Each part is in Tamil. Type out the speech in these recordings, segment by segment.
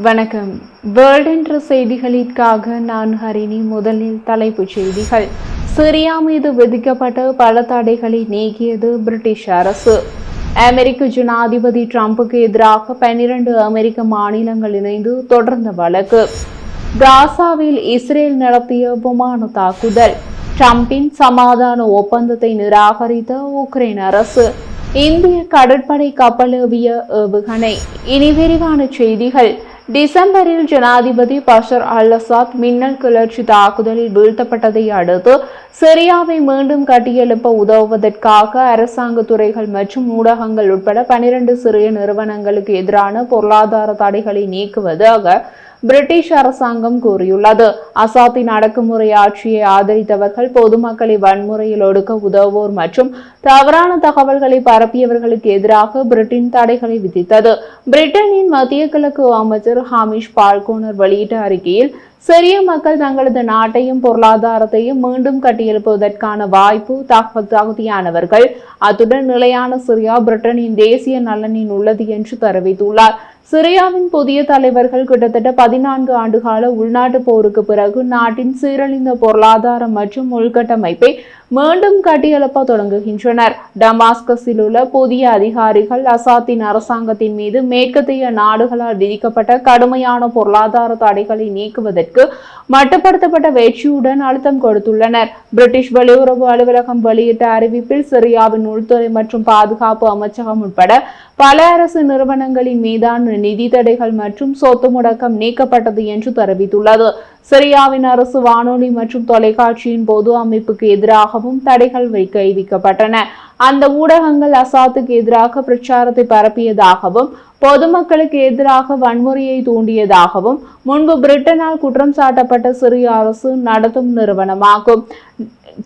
வணக்கம். வேர்ல்ட் என்ற செய்திகளுக்காக நான் ஹரிணி. முதலில் தலைப்புச் செய்திகள். சிரியா மீது விதிக்கப்பட்ட பல தடைகளை நீக்கியது பிரிட்டிஷ் அரசு. அமெரிக்க ஜனாதிபதி டிரம்புக்கு எதிராக 12 அமெரிக்க மாநிலங்கள் இணைந்து தொடர்ந்த வழக்கு. காசாவில் இஸ்ரேல் நடத்திய விமான தாக்குதல். டிரம்பின் சமாதான ஒப்பந்தத்தை நிராகரித்த உக்ரைன் அரசு. இந்திய கடற்படை கப்பலேவிய ஏவுகணை. இனி விரிவான செய்திகள். டிசம்பரில் ஜனாதிபதி பஷர் அல்-அசாத் மின்னல் கிளர்ச்சி தாக்குதலில் வீழ்த்தப்பட்டதை அடுத்து சிரியாவை மீண்டும் கட்டியெழுப்ப உதவுவதற்காக அரசாங்க துறைகள் மற்றும் ஊடகங்கள் உட்பட 12 சிறிய நிறுவனங்களுக்கு எதிரான பொருளாதார தடைகளை நீக்குவதாக பிரிட்டிஷ் அரசாங்கம் கூறியுள்ளது. அசாத்தின் அடக்குமுறை ஆட்சியை ஆதரித்தவர்கள், பொதுமக்களை வன்முறையில் ஒடுக்க உதவுவோர் மற்றும் தவறான தகவல்களை பரப்பியவர்களுக்கு எதிராக பிரிட்டன் தடைகளை விதித்தது. பிரிட்டனின் மத்திய கிழக்கு அமைச்சர் ஹாமிஷ் பால்கோனர் வெளியிட்ட அறிக்கையில், சிறிய மக்கள் தங்களது நாட்டையும் பொருளாதாரத்தையும் மீண்டும் கட்டியெழுப்புவதற்கான வாய்ப்பு தகுதியானவர்கள், அத்துடன் நிலையான சிரியா பிரிட்டனின் தேசிய நலனில் உள்ளது என்று தெரிவித்துள்ளார். சிரியாவின் புதிய தலைவர்கள் கிட்டத்தட்ட 14 ஆண்டுகால உள்நாட்டு போருக்கு பிறகு நாட்டின் சீரழிந்த பொருளாதார மற்றும் உள்கட்டமைப்பை மீண்டும் கட்டியெழுப்ப தொடங்குகின்றனர். டமாஸ்கஸில் உள்ள புதிய அதிகாரிகள் அசாத்தின் அரசாங்கத்தின் மீது மேற்கத்திய நாடுகளால் விதிக்கப்பட்ட கடுமையான பொருளாதார தடைகளை நீக்குவதற்கு மட்டுப்படுத்தப்பட்ட வெற்றியுடன் அழுத்தம் கொடுத்துள்ளனர். பிரிட்டிஷ் வெளியுறவு அலுவலகம் வெளியிட்ட அறிவிப்பில், சிரியாவின் உள்துறை மற்றும் பாதுகாப்பு அமைச்சகம் உட்பட பல அரசு நிறுவனங்களின் மீதான நிதி தடைகள் மற்றும் சொத்து முடக்கம் நீக்கப்பட்டது என்று தெரிவித்துள்ளது. சிரியாவின் அரசு வானொலி மற்றும் தொலைக்காட்சியின் பொது அமைப்புக்கு எதிராகவும் தடைகள் விதிக்கப்பட்டன. அந்த ஊடகங்கள் அசாத்துக்கு எதிராக பிரச்சாரத்தை பரப்பியதாகவும் பொதுமக்களுக்கு எதிராக வன்முறையை தூண்டியதாகவும் முன்பு பிரிட்டனால் குற்றம் சாட்டப்பட்ட சிரிய அரசு நடத்தும் நிறுவனமாகும்.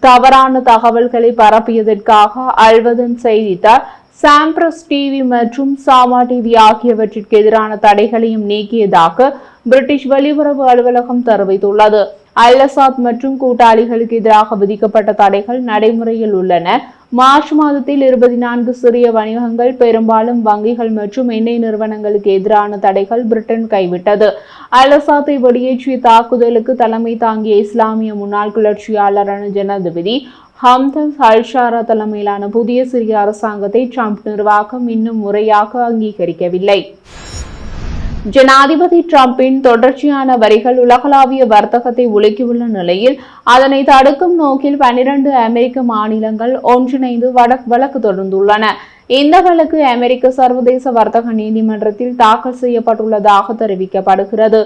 தவறான தகவல்களை பரப்பியதற்காக அல்வதன் செய்தித்தாள், சாம்பிரஸ் டிவி மற்றும் சாமா டிவி ஆகியவற்றிற்கு எதிரான தடைகளையும் நீக்கியதாக பிரிட்டிஷ் வெளியுறவு அலுவலகம் தெரிவித்துள்ளது. அல்-அசாத் மற்றும் கூட்டாளிகளுக்கு எதிராக விதிக்கப்பட்ட தடைகள் நடைமுறையில் உள்ளன. மார்ச் மாதத்தில் 24 சிறிய வணிகங்கள், பெரும்பாலும் வங்கிகள் மற்றும் எண்ணெய் நிறுவனங்களுக்கு எதிரான தடைகள் பிரிட்டன் கைவிட்டது. அல்-அசாத்தை வெளியேற்றிய தாக்குதலுக்கு தலைமை தாங்கிய இஸ்லாமிய முன்னாள் கிளர்ச்சியாளரான ஜனாதிபதி ஹம்தன் அல்-ஷாரா தலைமையிலான புதிய சிரிய அரசாங்கத்தை ட்ரம்ப் நிர்வாகம் இன்னும் முறையாக அங்கீகரிக்கவில்லை. ஜனாதிபதி டிரம்பின் தொடர்ச்சியான வரிகள் உலகளாவிய வர்த்தகத்தை உலுக்கியுள்ள நிலையில் அதனை தடுக்கும் நோக்கில் 12 அமெரிக்க மாநிலங்கள் ஒன்றிணைந்து வழக்கு தொடர்ந்துள்ளன. இந்த வழக்கு அமெரிக்க சர்வதேச வர்த்தக நீதிமன்றத்தில் தாக்கல் செய்யப்பட்டுள்ளதாக தெரிவிக்கப்படுகிறது.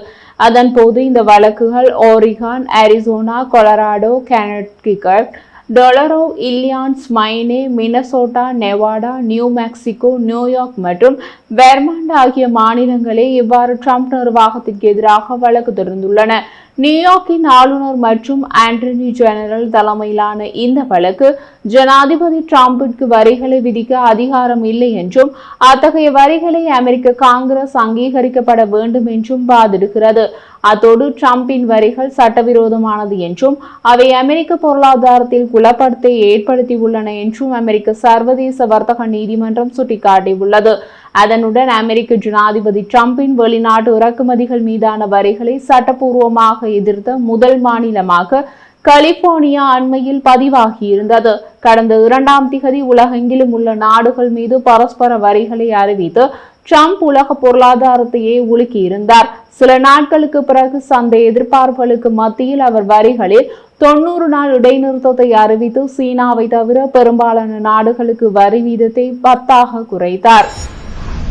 அதன் போது இந்த வழக்குகள் Oregon, Arizona, Colorado, Connecticut, Delaware, Illinois, Maine, Minnesota, Nevada, New Mexico, New York மற்றும் வெர்மாண்ட் ஆகிய மாநிலங்களே இவ்வாறு ட்ரம்ப் நிர்வாகத்திற்கு எதிராக வழக்கு தொடர்ந்துள்ளன. நியூயார்க்கின் ஆளுநர் மற்றும் ஆண்டர்னி ஜெனரல் தலைமையிலான இந்த வழக்கு ஜனாதிபதி டிரம்பிற்கு வரிகளை விதிக்க அதிகாரம் இல்லை என்றும் அத்தகைய வரிகளை அமெரிக்க காங்கிரஸ் அங்கீகரிக்கப்பட வேண்டும் என்றும் வாதிடுகிறது. அத்தோடு டிரம்பின் வரிகள் சட்டவிரோதமானது என்றும் அவை அமெரிக்க பொருளாதாரத்தில் குழப்பத்தை ஏற்படுத்தியுள்ளன என்றும் அமெரிக்க சர்வதேச வர்த்தக நீதிமன்றம் சுட்டிக்காட்டியுள்ளது. அதனுடன் அமெரிக்க ஜனாதிபதி டிரம்பின் வெளிநாட்டு இறக்குமதிகள் மீதான வரிகளை சட்டப்பூர்வமாக எதிர்த்த முதல் மாநிலமாக கலிபோர்னியா அண்மையில் பதிவாகியிருந்தது. கடந்த 2ஆம் திகதி உலகெங்கிலும் உள்ள நாடுகள் மீது பரஸ்பர வரிகளை அறிவித்து ட்ரம்ப் உலக பொருளாதாரத்தையே உலுக்கியிருந்தார். சில நாட்களுக்கு பிறகு சந்தை எதிர்பார்ப்புகளுக்கு மத்தியில் அவர் வரிகளில் 90 நாள் இடைநிறுத்தத்தை அறிவித்து சீனாவை தவிர பெரும்பாலான நாடுகளுக்கு வரி வீதத்தை 10ஆக குறைத்தார்.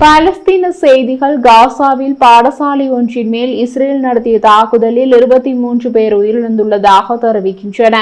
பாலஸ்தீன செய்திகள். காசாவில் பாடசாலை ஒன்றின் மேல் இஸ்ரேல் நடத்திய தாக்குதலில் 23 பேர் உயிரிழந்துள்ளதாக தெரிவிக்கின்றன.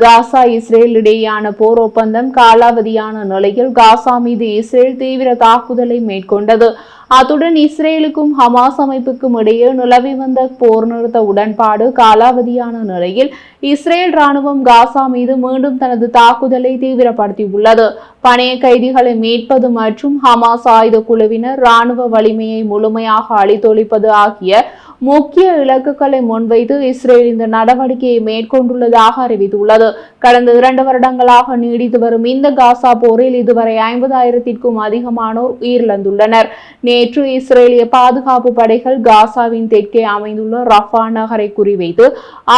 காசா இஸ்ரேல் இடையேயான போர் ஒப்பந்தம் காலாவதியான நிலையில் காசா மீது இஸ்ரேல் தீவிர தாக்குதலை மேற்கொண்டது. அத்துடன் இஸ்ரேலுக்கும் ஹமாஸ் அமைப்புக்கும் இடையே நிலவி வந்த போர் நிறுத்த உடன்பாடு காலாவதியான நிலையில் இஸ்ரேல் ராணுவம் காசா மீது மீண்டும் தனது தாக்குதலை தீவிரப்படுத்தியுள்ளது. பணைய கைதிகளை மீட்பது மற்றும் ஹமாஸ் ஆயுத குழுவினர் ராணுவ வலிமையை முழுமையாக அழித்தொழிப்பது ஆகிய முக்கிய இலக்குகளை முன்வைத்து இஸ்ரேல் இந்த நடவடிக்கையை மேற்கொண்டுள்ளதாக அறிவித்துள்ளது. கடந்த 2 வருடங்களாக நீடித்து வரும் இந்த காசா போரில் இதுவரை 50,000க்கும் அதிகமானோர் உயிரிழந்துள்ளனர். நேற்று இஸ்ரேலிய பாதுகாப்பு படைகள் காசாவின் தெற்கே அமைந்துள்ள ரஃபா நகரை குறிவைத்து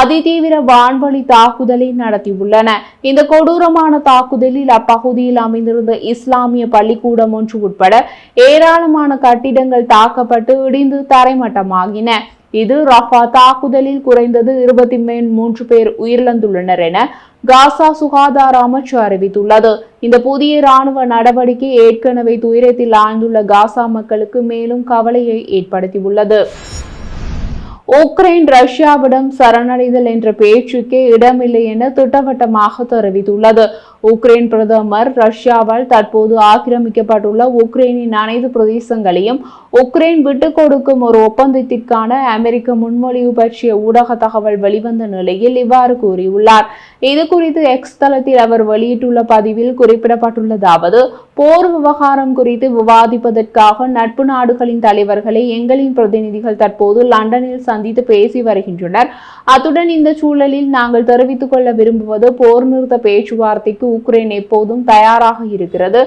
அதிதீவிர வான்வழி தாக்குதலை நடத்தியுள்ளன. இந்த கொடூரமான தாக்குதலில் அப்பகுதியில் அமைந்திருந்த இஸ்லாமிய பள்ளிக்கூடம் ஒன்று உட்பட ஏராளமான கட்டிடங்கள் தாக்கப்பட்டு இடிந்து தரைமட்டமாகின. இது ரஃபா தாக்குதலில் குறைந்தது 23 பேர் உயிரிழந்துள்ளனர் என காசா சுகாதார அமைச்சு அறிவித்துள்ளது. இந்த புதிய இராணுவ நடவடிக்கை ஏற்கனவே துயரத்தில் ஆழ்ந்துள்ள காசா மக்களுக்கு மேலும் கவலையை ஏற்படுத்தியுள்ளது. உக்ரைன் ரஷ்யாவிடம் சரணடைதல் என்ற பேச்சுக்கே இடமில்லை என திட்டவட்டமாக தெரிவித்துள்ளது. உக்ரைன் பிரதமர் ரஷ்யாவால் தற்போது ஆக்கிரமிக்கப்பட்டுள்ள உக்ரைனின் அனைத்து பிரதேசங்களையும் உக்ரைன் விட்டுக் கொடுக்கும் ஒரு ஒப்பந்தத்திற்கான அமெரிக்க முன்மொழிவு பற்றிய ஊடக தகவல் வெளிவந்த நிலையில் இவ்வாறு கூறியுள்ளார். இது குறித்து எக்ஸ் தளத்தில் அவர் வெளியிட்டுள்ள பதிவில் குறிப்பிடப்பட்டுள்ளதாவது: போர் விவகாரம் குறித்து விவாதிப்பதற்காக நட்பு நாடுகளின் தலைவர்களை எங்களின் பிரதிநிதிகள் தற்போது லண்டனில் சந்தித்து பேசி வருகின்றனர். அத்துடன் இந்த சூழலில் நாங்கள் தெரிவித்துக் கொள்ள விரும்புவது போர் நிறுத்த பேச்சுவார்த்தைக்கு உக்ரைன் எப்போதும் தயாராக இருக்கிறது.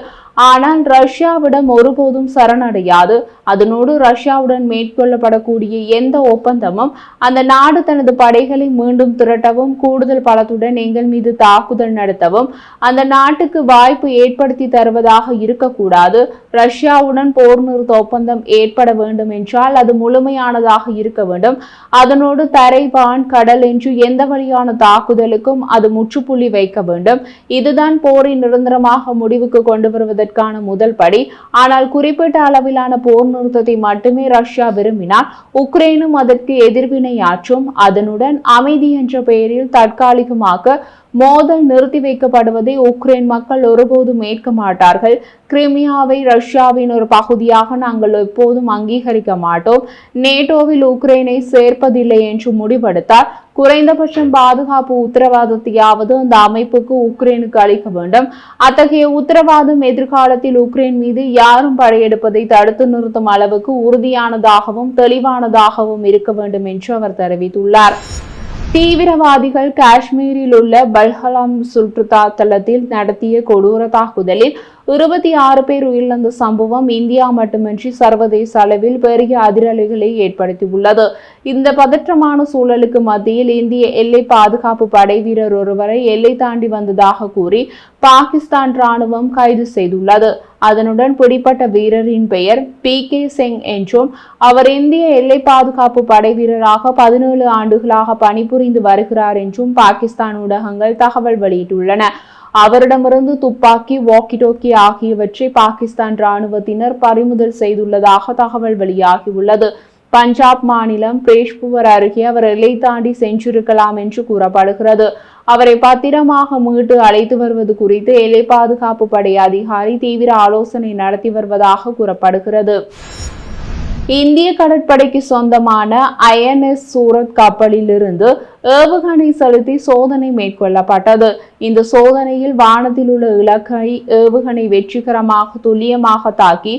ஆனால் ரஷ்யாவிடம் ஒருபோதும் சரணடையாது. அதனோடு ரஷ்யாவுடன் மேற்கொள்ளப்படக்கூடிய எந்த ஒப்பந்தமும் அந்த நாடு தனது படைகளை மீண்டும் திரட்டவும் கூடுதல் பலத்துடன் எங்கள் மீது தாக்குதல் நடத்தவும் அந்த நாட்டுக்கு வாய்ப்பு ஏற்படுத்தி தருவதாக இருக்கக்கூடாது. ரஷ்யாவுடன் போர் நிறுத்த ஒப்பந்தம் ஏற்பட வேண்டும் என்றால் அது முழுமையானதாக இருக்க வேண்டும். அதனோடு தரை, வான், கடல் என்று எந்த வழியான தாக்குதலுக்கும் அது முற்றுப்புள்ளி வைக்க வேண்டும். இதுதான் போரை நிரந்தரமாக முடிவுக்கு கொண்டு வருவதற்கான முதல் படி. ஆனால் குறிப்பிட்ட அளவிலான போர் நிறுத்தத்தை மட்டுமே ரஷ்யா விரும்பினால் உக்ரைனும் அதற்கு எதிர்வினையாற்றும். அதனுடன் அமைதி என்ற பெயரில் தற்காலிகமாக மோதல் நிறுத்தி வைக்கப்படுவதை உக்ரைன் மக்கள் ஒருபோதும் ஏற்க மாட்டார்கள். கிரிமியாவை ரஷ்யாவின் ஒரு பகுதியாக நாங்கள் எப்போதும் அங்கீகரிக்க மாட்டோம். நேட்டோவில் உக்ரைனை சேர்ப்பதில்லை என்று முடிவெடுத்தால் குறைந்தபட்சம் பாதுகாப்பு உத்தரவாதத்தையாவது அந்த அமைப்புக்கு உக்ரைனுக்கு அளிக்க வேண்டும். அத்தகைய உத்தரவாதம் எதிர்காலத்தில் உக்ரைன் மீது யாரும் படையெடுப்பதை தடுத்து நிறுத்தும் அளவுக்கு உறுதியானதாகவும் தெளிவானதாகவும் இருக்க வேண்டும் என்று அவர் தெரிவித்துள்ளார். தீவிரவாதிகள் காஷ்மீரில் உள்ள பல்ஹலாம் சுற்றுலா தலத்தில் நடத்திய கொடூர தாக்குதலில் 26 பேர் உயிரிழந்த சம்பவம் இந்தியா மட்டுமின்றி சர்வதேச அளவில் பெரிய அதிர்வலைகளை ஏற்படுத்தியுள்ளது. இந்த பதற்றமான சூழலுக்கு மத்தியில் இந்திய எல்லை பாதுகாப்பு படை வீரர் ஒருவரை எல்லை தாண்டி வந்ததாக கூறி பாகிஸ்தான் ராணுவம் கைது செய்துள்ளது. அதனுடன் பிடிப்பட்ட வீரரின் பெயர் PK சிங் என்றும் அவர் இந்திய எல்லை பாதுகாப்பு படை வீரராக 17 ஆண்டுகளாக பணிபுரிந்து வருகிறார் என்றும் பாகிஸ்தான் ஊடகங்கள் தகவல் வெளியிட்டுள்ளன. அவரிடமிருந்து துப்பாக்கி, வாக்கி டோக்கி ஆகியவற்றை பாகிஸ்தான் ராணுவத்தினர் பறிமுதல் செய்துள்ளதாக தகவல் வெளியாகியுள்ளது. பஞ்சாப் மாநிலம் பேஷ்புவர் அருகே அவர் எல்லை தாண்டி சென்றிருக்கலாம் என்று கூறப்படுகிறது. அவரை பத்திரமாக மீட்டு அழைத்து வருவது குறித்து எல்லை பாதுகாப்பு படை அதிகாரி தீவிர ஆலோசனை நடத்தி வருவதாக கூறப்படுகிறது. இந்திய கடற்படைக்கு சொந்தமான INS சூரத் கப்பலில் இருந்து ஏவுகணை செலுத்தி சோதனை மேற்கொள்ளப்பட்டது. இந்த சோதனையில் வானத்தில் உள்ள இலக்கை ஏவுகணை வெற்றிகரமாக துல்லியமாக தாக்கி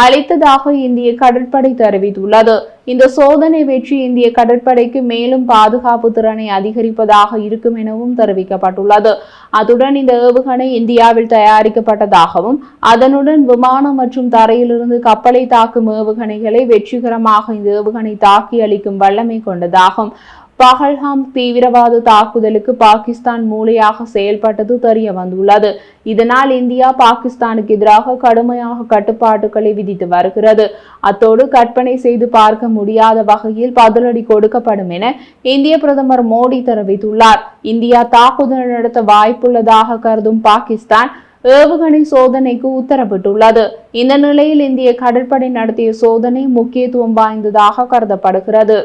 அளித்ததாக இந்திய கடற்படை தெரிவித்துள்ளது. இந்த சோதனை வெற்றி இந்திய கடற்படைக்கு மேலும் பாதுகாப்பு திறனை அதிகரிப்பதாக இருக்கும் எனவும் தெரிவிக்கப்பட்டுள்ளது. அத்துடன் இந்த ஏவுகணை இந்தியாவில் தயாரிக்கப்பட்டதாகவும் அதனுடன் விமானம் மற்றும் தரையிலிருந்து கப்பலை தாக்கும் ஏவுகணைகளை வெற்றிகரமாக இந்த ஏவுகணை தாக்கி அளிக்கும் வல்லமை கொண்டதாகும். பஹல்காம் தீவிரவாத தாக்குதலுக்கு பாகிஸ்தான் மூளையாக செயல்பட்டது தெரிய வந்துள்ளது. இதனால் இந்தியா பாகிஸ்தானுக்கு எதிராக கடுமையாக கட்டுப்பாட்டுகளை விதித்து வருகிறது. அத்தோடு கற்பனை செய்து பார்க்க முடியாத வகையில் பதிலடி கொடுக்கப்படும் என இந்திய பிரதமர் மோடி தெரிவித்துள்ளார். இந்தியா தாக்குதல் நடத்த வாய்ப்புள்ளதாக கருதும் பாகிஸ்தான் ஏவுகணை சோதனைக்கு உத்தரவிட்டுள்ளது. இந்த நிலையில் இந்திய கடற்படை நடத்திய சோதனை முக்கியத்துவம் வாய்ந்ததாக கருதப்படுகிறது.